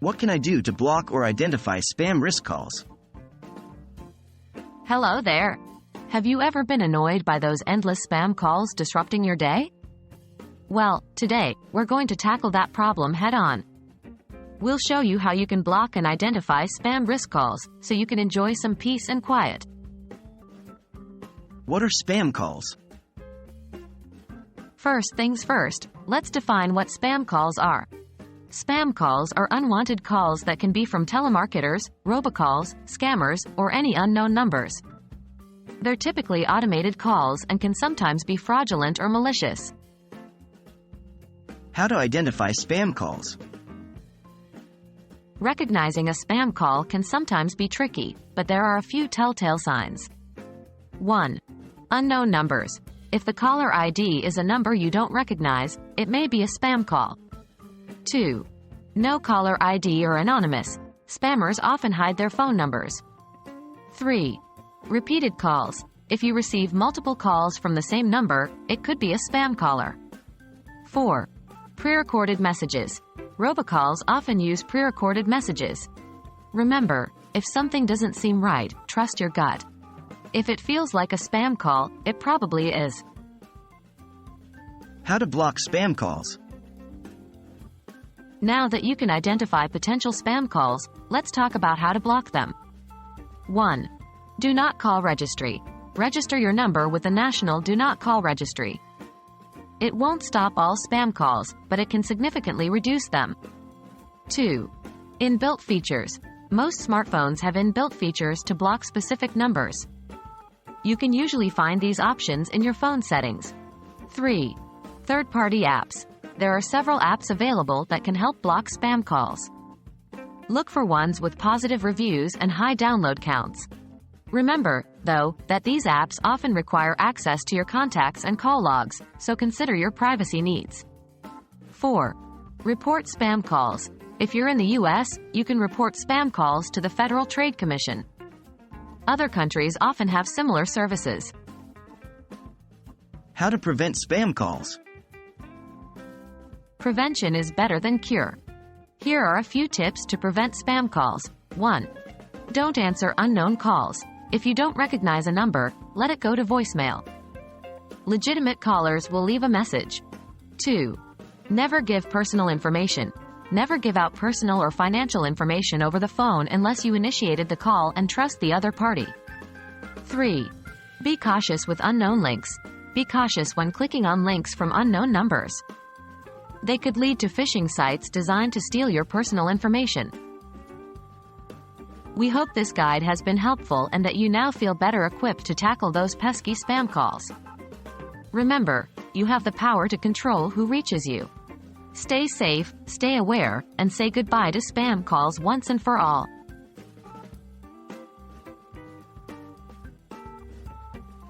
What can I do to block or identify spam risk calls? Hello there. Have you ever been annoyed by those endless spam calls disrupting your day? Well, today, we're going to tackle that problem head-on. We'll show you how you can block and identify spam risk calls, so you can enjoy some peace and quiet. What are spam calls? First things first, let's define what spam calls are. Spam calls are unwanted calls that can be from telemarketers, robocalls, scammers, or any unknown numbers. They're typically automated calls and can sometimes be fraudulent or malicious. How to identify spam calls? Recognizing a spam call can sometimes be tricky, but there are a few telltale signs. 1. Unknown numbers. If the caller ID is a number you don't recognize, it may be a spam call. 2. No caller ID or anonymous. Spammers often hide their phone numbers. 3. Repeated calls. If you receive multiple calls from the same number, it could be a spam caller. 4. Pre-recorded messages. Robocalls often use pre-recorded messages. Remember, if something doesn't seem right, trust your gut. If it feels like a spam call, it probably is. How to block spam calls? Now that you can identify potential spam calls, let's talk about how to block them. 1. Do Not Call Registry. Register your number with the National Do Not Call Registry. It won't stop all spam calls, but it can significantly reduce them. 2. Inbuilt features. Most smartphones have inbuilt features to block specific numbers. You can usually find these options in your phone settings. 3. Third-party apps. There are several apps available that can help block spam calls. Look for ones with positive reviews and high download counts. Remember, though, that these apps often require access to your contacts and call logs, so consider your privacy needs. 4. Report spam calls. If you're in the US, you can report spam calls to the Federal Trade Commission. Other countries often have similar services. How to prevent spam calls? Prevention is better than cure. Here are a few tips to prevent spam calls. 1. Don't answer unknown calls. If you don't recognize a number, let it go to voicemail. Legitimate callers will leave a message. 2. Never give personal information. Never give out personal or financial information over the phone unless you initiated the call and trust the other party. 3. Be cautious with unknown links. Be cautious when clicking on links from unknown numbers. They could lead to phishing sites designed to steal your personal information. We hope this guide has been helpful and that you now feel better equipped to tackle those pesky spam calls. Remember, you have the power to control who reaches you. Stay safe, stay aware, and say goodbye to spam calls once and for all.